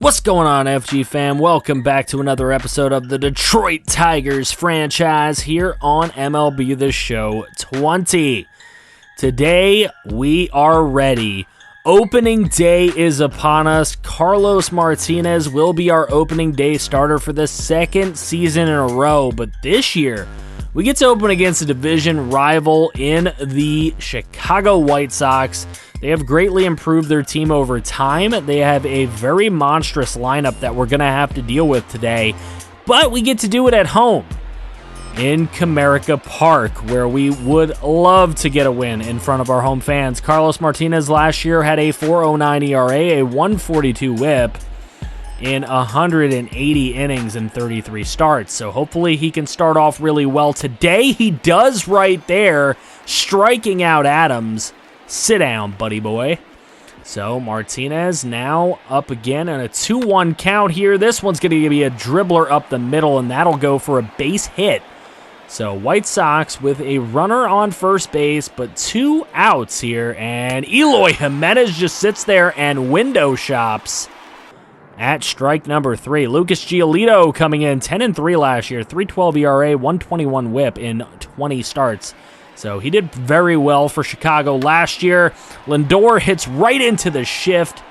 What's going on, FG fam? Welcome back to another episode of the Detroit Tigers franchise here on MLB The Show 20. Today, we are ready. Opening day is upon us. Carlos Martinez will be our opening day starter for the second season in a row, but this year, we get to open against a division rival in the Chicago White Sox. They have greatly improved their team over time. They have a very monstrous lineup that we're going to have to deal with today, but we get to do it at home in Comerica Park, where we would love to get a win in front of our home fans. Carlos Martinez last year had a 4.09 ERA, a 142 whip in 180 innings and 33 starts, so hopefully he can start off really well today. He does right there, striking out Adams. Sit down, buddy boy. So Martinez now up again in a 2-1 count here. This one's going to be a dribbler up the middle, and that'll go for a base hit. So White Sox with a runner on first base, but 2 outs here, and Eloy Jimenez just sits there and window shops at strike number 3. Lucas Giolito coming in 10-3 last year, 3.12 ERA, 121 whip in 20 starts. So he did very well for Chicago last year. Lindor hits right into the shift,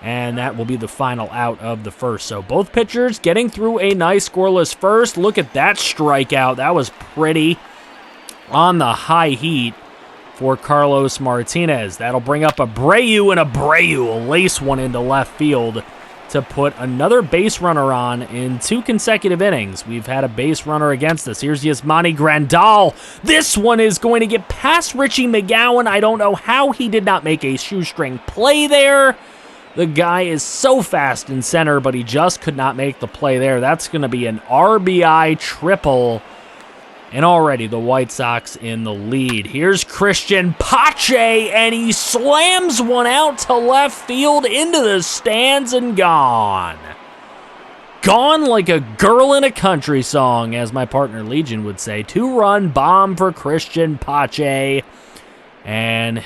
and that will be the final out of the first. So both pitchers getting through a nice scoreless first. Look at that strikeout. That was pretty on the high heat for Carlos Martinez. That'll bring up Abreu, and Abreu will lace one into left field to put another base runner on in 2 consecutive innings. We've had a base runner against us. Here's Yasmani Grandal. This one is going to get past Richie McGowan. I don't know how he did not make a shoestring play there. The guy is so fast in center, but he just could not make the play there. That's going to be an RBI triple. And already the White Sox in the lead. Here's Christian Pache, and he slams one out to left field into the stands and gone. Gone like a girl in a country song, as my partner Legion would say. 2-run bomb for Christian Pache. And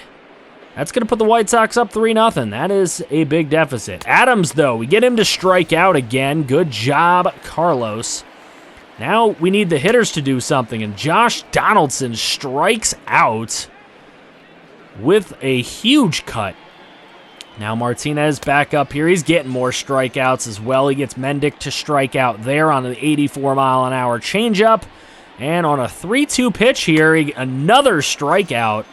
that's going to put the White Sox up 3-0. That is a big deficit. Adams, though, we get him to strike out again. Good job, Carlos. Now we need the hitters to do something, and Josh Donaldson strikes out with a huge cut. Now Martinez back up here. He's getting more strikeouts as well. He gets Mendick to strike out there on an 84-mile-an-hour changeup. And on a 3-2 pitch here, another strikeout.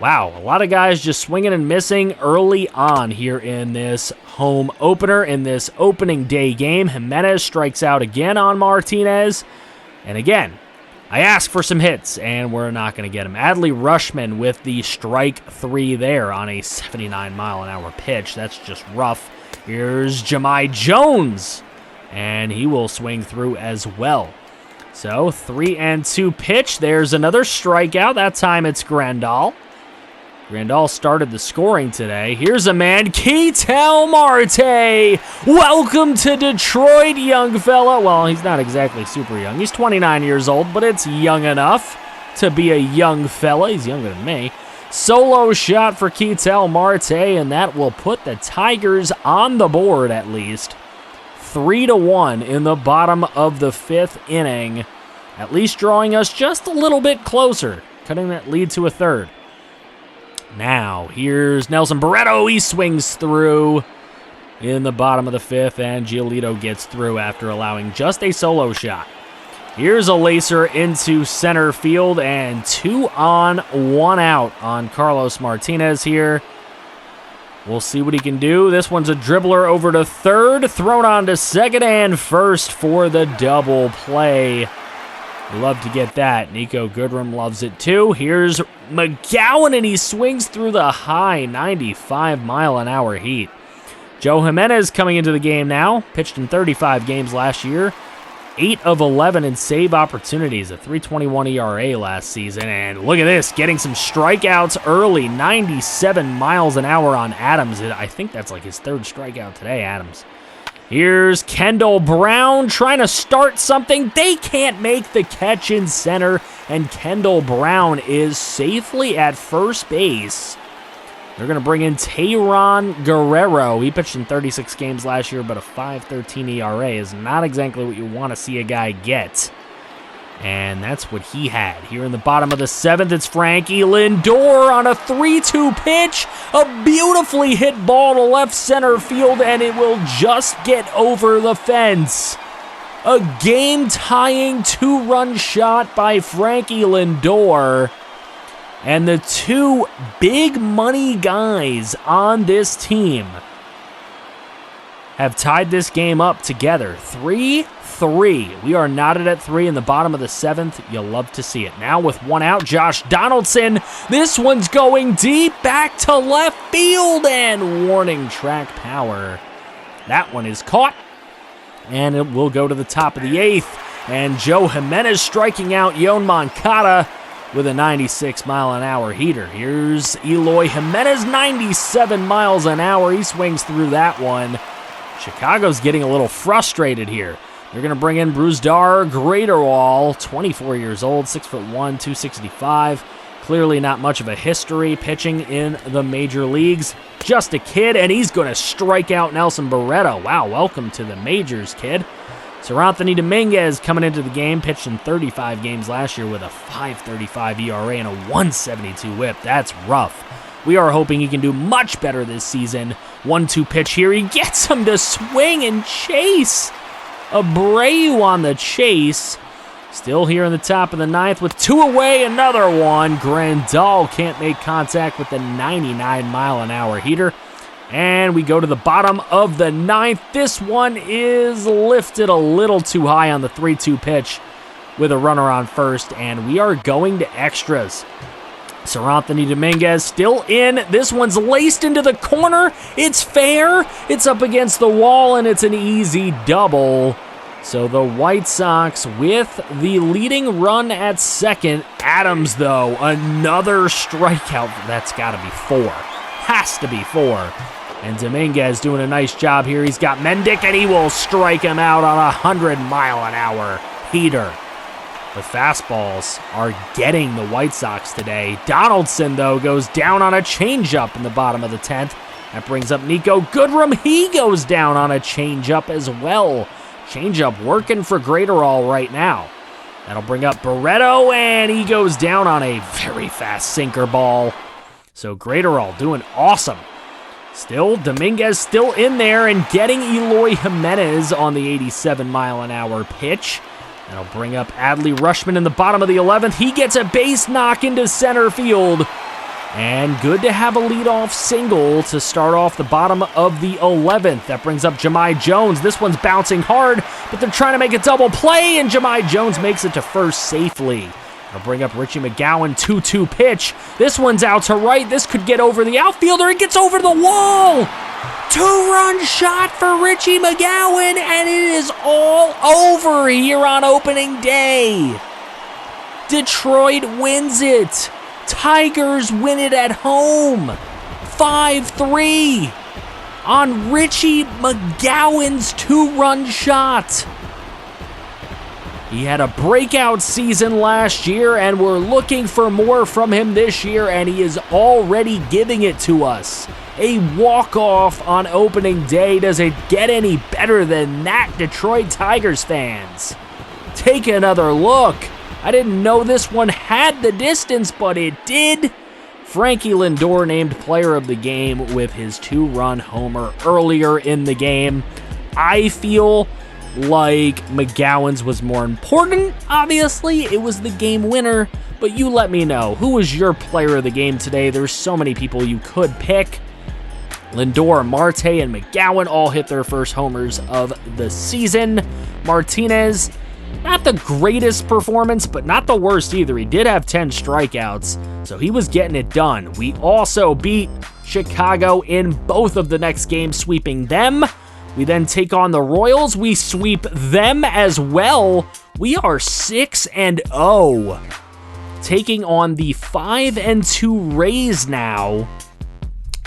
Wow, a lot of guys just swinging and missing early on here in this home opener, in this opening day game. Jimenez strikes out again on Martinez. And again, I asked for some hits, and we're not going to get them. Adley Rutschman with the strike 3 there on a 79-mile-an-hour pitch. That's just rough. Here's Jahmai Jones, and he will swing through as well. So 3-2 pitch. There's another strikeout. That time it's Grandal. Grandal started the scoring today. Here's a man, Ketel Marte. Welcome to Detroit, young fella. Well, he's not exactly super young. He's 29 years old, but it's young enough to be a young fella. He's younger than me. Solo shot for Ketel Marte, and that will put the Tigers on the board at least. 3-1 in the bottom of the 5th inning. At least drawing us just a little bit closer, cutting that lead to a 3rd. Now, here's Nelson Barreto. He swings through in the bottom of the 5th, and Giolito gets through after allowing just a solo shot. Here's a lacer into center field, and 2 on, 1 out on Carlos Martinez here. We'll see what he can do. This one's a dribbler over to 3rd, thrown on to 2nd and 1st for the double play. Love to get that. Nico Goodrum loves it too. Here's McGowan, and he swings through the high 95-mile-an-hour heat. Joe Jimenez coming into the game now. Pitched in 35 games last year. 8 of 11 in save opportunities. A 3.21 ERA last season. And look at this. Getting some strikeouts early. 97 miles an hour on Adams. I think that's like his 3rd strikeout today, Adams. Here's Kendall Brown trying to start something. They can't make the catch in center, and Kendall Brown is safely at first base. They're going to bring in Tayron Guerrero. He pitched in 36 games last year, but a 5.13 ERA is not exactly what you want to see a guy get. And that's what he had. Here in the bottom of the 7th, it's Frankie Lindor on a 3-2 pitch. A beautifully hit ball to left center field, and it will just get over the fence. A game-tying 2-run shot by Frankie Lindor. And the two big money guys on this team have tied this game up together. 3-3. We are knotted at 3 in the bottom of the 7th. You'll love to see it. Now with one out, Josh Donaldson. This one's going deep back to left field, and warning track power. That one is caught, and it will go to the top of the 8th. And Joe Jimenez striking out Yon Moncada with a 96-mile-an-hour heater. Here's Eloy Jimenez, 97 miles an hour. He swings through that one. Chicago's getting a little frustrated here. They're going to bring in Brusdar Graterol, 24 years old, 6'1", 265. Clearly not much of a history pitching in the major leagues. Just a kid, and he's going to strike out Nelson Barreto. Wow, welcome to the majors, kid. Anthony Dominguez coming into the game, pitched in 35 games last year with a 5.35 ERA and a 1.72 whip. That's rough. We are hoping he can do much better this season. 1-2 pitch here. He gets him to swing and chase. Abreu on the chase. Still here in the top of the 9th with 2 away. Another one. Grandal can't make contact with the 99-mile-an-hour heater. And we go to the bottom of the 9th. This one is lifted a little too high on the 3-2 pitch with a runner on first, and we are going to extras. Anthony Dominguez still in. This one's laced into the corner. It's fair. It's up against the wall, and it's an easy double. So the White Sox with the leading run at second. Adams, though, another strikeout. That's got to be 4. Has to be 4. And Dominguez doing a nice job here. He's got Mendick, and he will strike him out on a 100-mile-an-hour heater. The fastballs are getting the White Sox today. Donaldson, though, goes down on a changeup in the bottom of the 10th. That brings up Nico Goodrum. He goes down on a changeup as well. Changeup working for Graterol right now. That'll bring up Barreto, and he goes down on a very fast sinker ball. So Graterol doing awesome. Still, Dominguez still in there and getting Eloy Jimenez on the 87-mile-an-hour pitch. That'll bring up Adley Rutschman in the bottom of the 11th. He gets a base knock into center field. And good to have a leadoff single to start off the bottom of the 11th. That brings up Jahmai Jones. This one's bouncing hard, but they're trying to make a double play, and Jahmai Jones makes it to first safely. I'll bring up Richie McGowan, 2-2 pitch. This one's out to right. This could get over the outfielder. It gets over the wall. 2-run shot for Richie McGowan, and it is all over here on opening day. Detroit wins it. Tigers win it at home. 5-3 on Richie McGowan's 2-run shot. He had a breakout season last year, and we're looking for more from him this year, and he is already giving it to us. A walk-off on opening day. Does it get any better than that, Detroit Tigers fans? Take another look. I didn't know this one had the distance, but it did. Frankie Lindor named player of the game with his 2-run homer earlier in the game. I feel like McGowan's was more important. Obviously, it was the game winner, but you let me know. Who was your player of the game today? There's so many people you could pick. Lindor, Marte, and McGowan all hit their first homers of the season. Martinez, not the greatest performance, but not the worst either. He did have 10 strikeouts, so he was getting it done. We also beat Chicago in both of the next games, sweeping them. We then take on the Royals. We sweep them as well. We are 6-0. Taking on the 5-2 Rays now.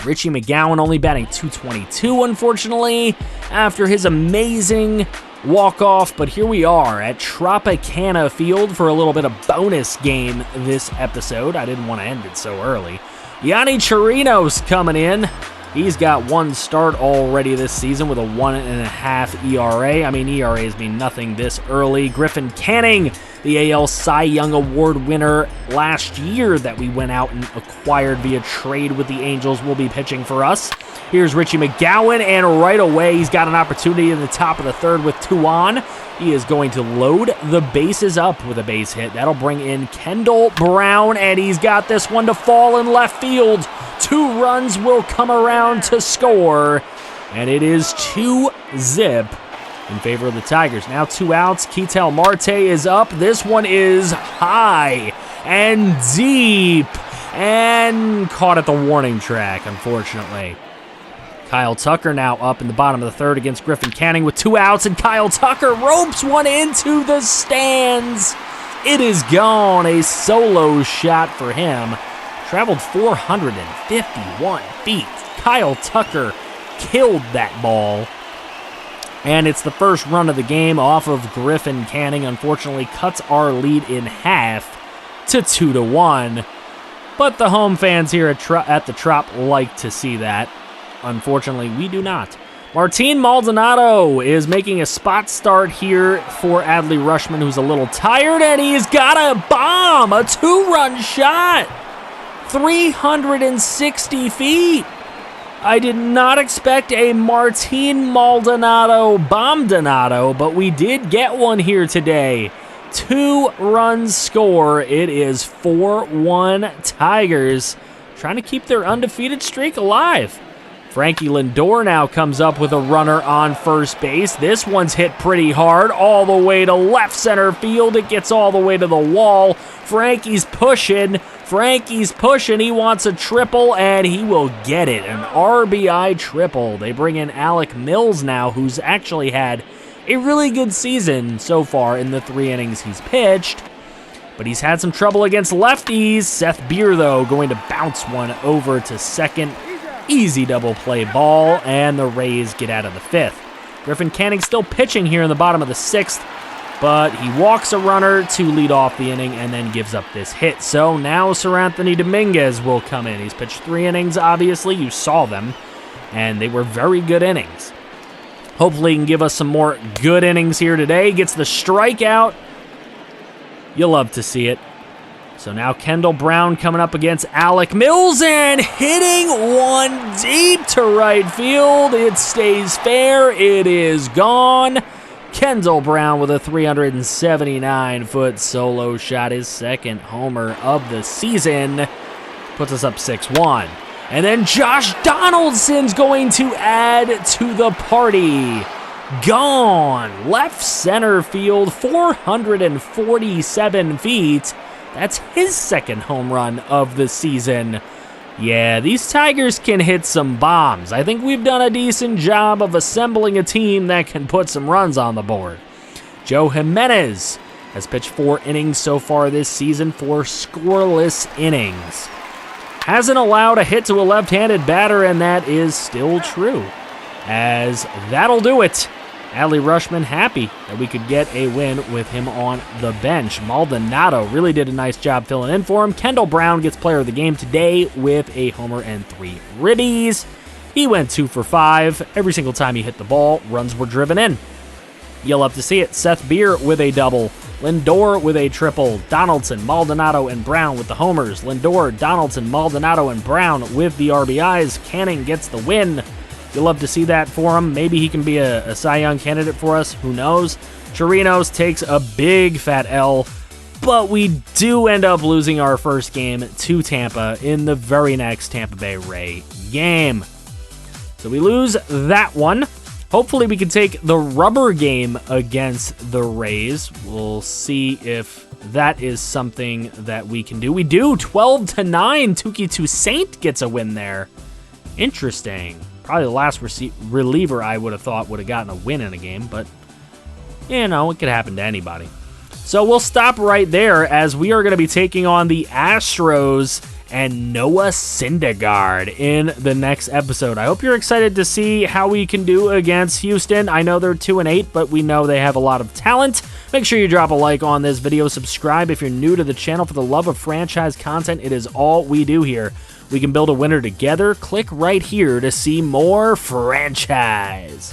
Richie McGowan only batting .222, unfortunately, after his amazing walk-off. But here we are at Tropicana Field for a little bit of bonus game this episode. I didn't want to end it so early. Yanni Chirinos coming in. He's got one start already this season with a 1.5 ERA. I mean, ERAs mean nothing this early. Griffin Canning, the AL Cy Young Award winner last year that we went out and acquired via trade with the Angels, will be pitching for us. Here's Richie McGowan, and right away he's got an opportunity in the top of the third with 2 on. He is going to load the bases up with a base hit. That'll bring in Kendall Brown, and he's got this one to fall in left field. 2 runs will come around to score, and it is 2-zip in favor of the Tigers. Now 2 outs. Ketel Marte is up. This one is high and deep and caught at the warning track, unfortunately. Kyle Tucker now up in the bottom of the third against Griffin Canning with 2 outs, and Kyle Tucker ropes one into the stands. It is gone. A solo shot for him. Traveled 451 feet. Kyle Tucker killed that ball. And it's the first run of the game off of Griffin Canning. Unfortunately, cuts our lead in half to 2-1. But the home fans here at the Trop like to see that. Unfortunately, we do not. Martin Maldonado is making a spot start here for Adley Rutschman, who's a little tired, and he's got a bomb, a 2-run shot, 360 feet. I did not expect a Martin Maldonado bombdonado, but we did get one here today. 2 runs score. It is 4-1 Tigers, trying to keep their undefeated streak alive. Frankie Lindor now comes up with a runner on first base. This one's hit pretty hard all the way to left center field. It gets all the way to the wall. Frankie's pushing. He wants a triple, and he will get it. An RBI triple. They bring in Alec Mills now, who's actually had a really good season so far in the 3 innings he's pitched. But he's had some trouble against lefties. Seth Beer, though, going to bounce one over to second. Easy double play ball, and the Rays get out of the 5th. Griffin Canning still pitching here in the bottom of the 6th, but he walks a runner to lead off the inning and then gives up this hit. So now Sir Anthony Dominguez will come in. He's pitched 3 innings, obviously. You saw them, and they were very good innings. Hopefully he can give us some more good innings here today. Gets the strikeout. You'll love to see it. So now Kendall Brown coming up against Alec Mills and hitting one deep to right field. It stays fair. It is gone. Kendall Brown with a 379-foot solo shot, his second homer of the season. Puts us up 6-1. And then Josh Donaldson's going to add to the party. Gone. Left center field, 447 feet. That's his second home run of the season. Yeah, these Tigers can hit some bombs. I think we've done a decent job of assembling a team that can put some runs on the board. Joe Jimenez has pitched 4 innings so far this season, 4 scoreless innings. Hasn't allowed a hit to a left-handed batter, and that is still true, as that'll do it. Adley Rutschman happy that we could get a win with him on the bench. Maldonado really did a nice job filling in for him. Kendall Brown gets player of the game today with a homer and 3 ribbies. He went 2 for 5. Every single time he hit the ball, runs were driven in. You'll love to see it. Seth Beer with a double. Lindor with a triple. Donaldson, Maldonado, and Brown with the homers. Lindor, Donaldson, Maldonado, and Brown with the RBIs. Canning gets the win. You'll love to see that for him. Maybe he can be a Cy Young candidate for us. Who knows? Chirinos takes a big fat L, but we do end up losing our first game to Tampa in the very next Tampa Bay Ray game. So we lose that one. Hopefully we can take the rubber game against the Rays. We'll see if that is something that we can do. We do. 12-9. Touki Toussaint gets a win there. Interesting. Probably the last reliever I would have thought would have gotten a win in a game, but, you know, it could happen to anybody. So we'll stop right there, as we are going to be taking on the Astros and Noah Syndergaard in the next episode. I hope you're excited to see how we can do against Houston. I know they're 2-8, but we know they have a lot of talent. Make sure you drop a like on this video. Subscribe if you're new to the channel. For the love of franchise content, it is all we do here. We can build a winner together. Click right here to see more franchise.